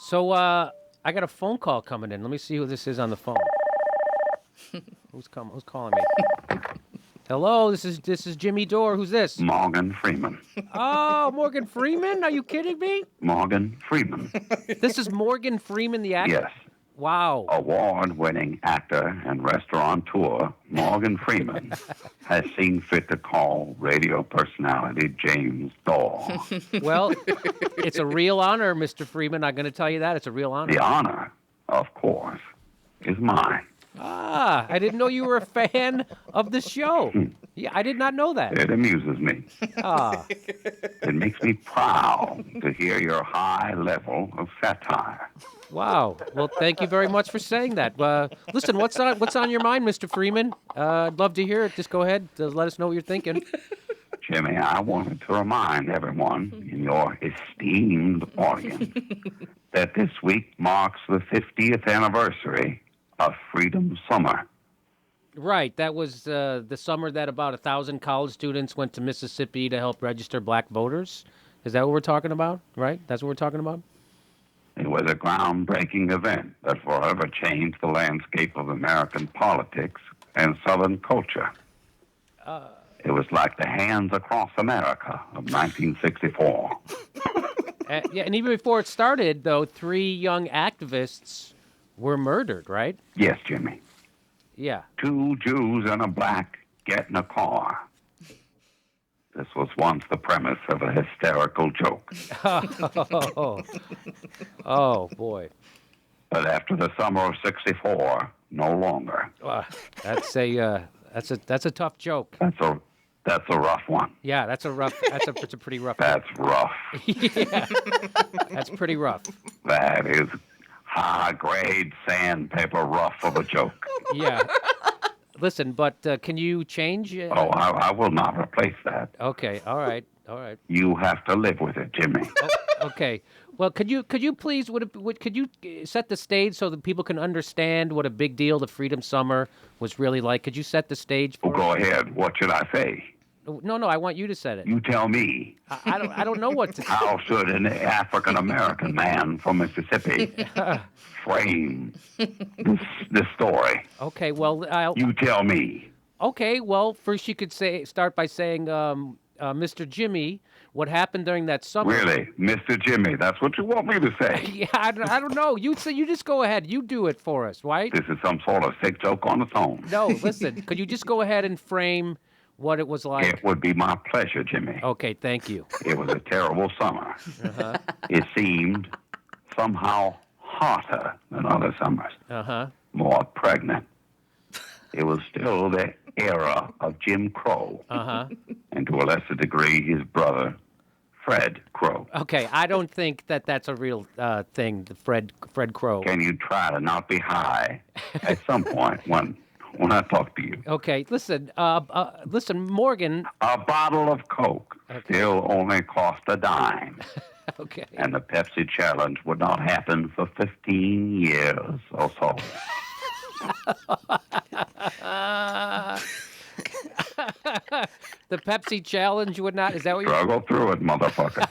So, I got a phone call coming in. Let me see who this is on the phone. Who's calling me? Hello, this is Jimmy Dore. Who's this? Morgan Freeman. Oh, Morgan Freeman? Are you kidding me? Morgan Freeman. This is Morgan Freeman, the actor? Yes. Wow. Award-winning actor and restaurateur Morgan Freeman has seen fit to call radio personality James Dore. Well, it's a real honor, Mr. Freeman. I'm going to tell you that. It's a real honor. The honor, of course, is mine. Ah, I didn't know you were a fan of the show. Yeah, I did not know that. It amuses me. Ah, It makes me proud to hear your high level of satire. wow. Well, thank you very much for saying that. Listen, what's on your mind, Mr. Freeman? I'd love to hear it. Just go ahead. Let us know what you're thinking. Jimmy, I wanted to remind everyone in your esteemed audience that this week marks the 50th anniversary of Freedom Summer. Right. That was the summer that about 1,000 college students went to Mississippi to help register black voters. Is that what we're talking about? Right? That's what we're talking about? It was a groundbreaking event that forever changed the landscape of American politics and Southern culture. It was like the Hands Across America of 1964. Yeah, and even before it started, though, 3 young activists were murdered, right? Yes, Jimmy. Yeah. 2 Jews and a black get in a car. This was once the premise of a hysterical joke. Oh, boy. But after the summer of 64, no longer. That's a tough joke. That's a rough one. Yeah, it's a pretty rough. That's rough. Yeah, that's pretty rough. That is high-grade sandpaper rough of a joke. Yeah. Listen, but can you change? I will not replace that. Okay. All right. You have to live with it, Jimmy. Okay. Well, could you please could you set the stage so that people can understand what a big deal the Freedom Summer was really like? Could you set the stage for Go ahead. What should I say? No, I want you to set it. You tell me. I don't know what to say. How should an African-American man from Mississippi frame this story? Okay, well, You tell me. Okay, well, first you could start by saying, Mr. Jimmy, what happened during that summer? Really? Mr. Jimmy, that's what you want me to say? Yeah, I don't know. You just go ahead. You do it for us, right? This is some sort of sick joke on its own. No, listen. Could you just go ahead and frame what it was like? It would be my pleasure, Jimmy. Okay, thank you. It was a terrible summer. Uh-huh. It seemed somehow hotter than other summers. Uh-huh. More pregnant. It was still the era of Jim Crow. Uh-huh. And to a lesser degree, his brother, Fred Crow. Okay, I don't think that's a real thing, the Fred Crow. Can you try to not be high at some point when I talk to you? Okay, listen, Morgan. A bottle of Coke still only cost a dime. Okay. And the Pepsi challenge would not happen for 15 years or so. The Pepsi challenge would not. Is that what you're? Struggle through it, motherfucker.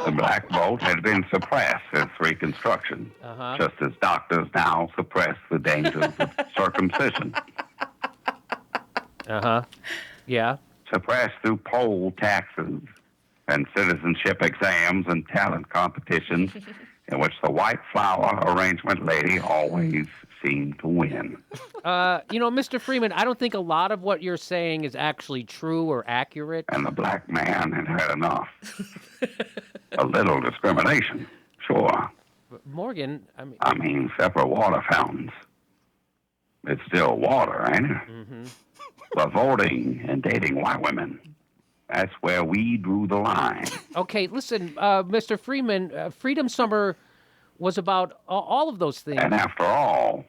The black vote had been suppressed since Reconstruction, just as doctors now suppress the dangers of circumcision. Yeah. Suppressed through poll taxes and citizenship exams and talent competitions in which the white flower arrangement lady always seemed to win. Mr. Freeman, I don't think a lot of what you're saying is actually true or accurate. And the black man had had enough. A little discrimination, sure. But Morgan, I mean, separate water fountains. It's still water, ain't it? Mm-hmm. But voting and dating white women, that's where we drew the line. Okay, listen, Mr. Freeman, Freedom Summer was about all of those things. And after all,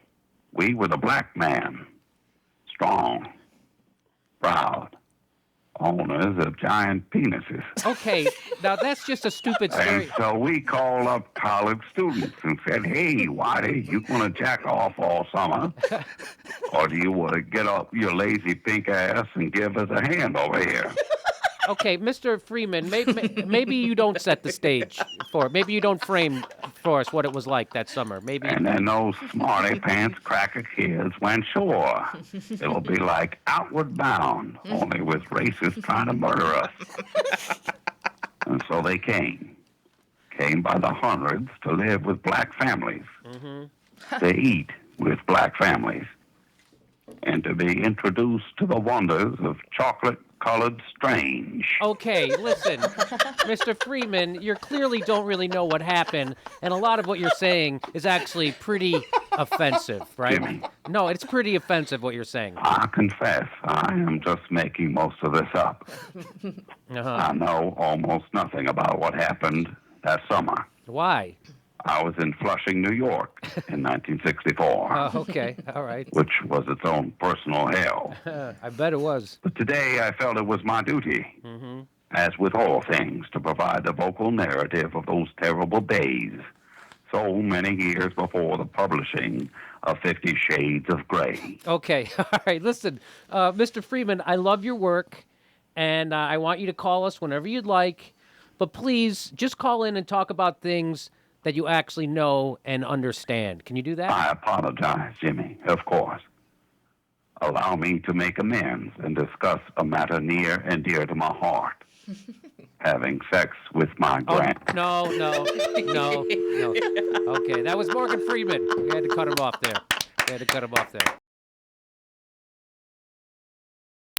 we were the black man. Strong, proud, owners of giant penises. Okay, now that's just a stupid And story. so we called up college students and said, hey, Whitey, you want to jack off all summer? Or do you want to get up your lazy pink ass and give us a hand over here? Okay, Mr. Freeman, maybe you don't set the stage for it. Maybe you don't frame for us what it was like that summer. Maybe. And then those smarty pants cracker kids went, sure, it'll be like Outward Bound, only with racists trying to murder us. And so they came by the hundreds to live with black families, to eat with black families, and to be introduced to the wonders of chocolate-colored strange. Okay, listen, Mr. Freeman, you clearly don't really know what happened, and a lot of what you're saying is actually pretty offensive, right? Jimmy. No, it's pretty offensive what you're saying. I confess, I am just making most of this up. I know almost nothing about what happened that summer. Why? I was in Flushing, New York in 1964. Okay, all right. Which was its own personal hell. I bet it was. But today I felt it was my duty, as with all things, to provide the vocal narrative of those terrible days, so many years before the publishing of 50 Shades of Grey. Okay, all right. Listen, Mr. Freeman, I love your work, and I want you to call us whenever you'd like. But please, just call in and talk about things that you actually know and understand. Can you do that? I apologize, Jimmy, of course. Allow me to make amends and discuss a matter near and dear to my heart. Having sex with my grand... No. Okay, that was Morgan Freeman. We had to cut him off there.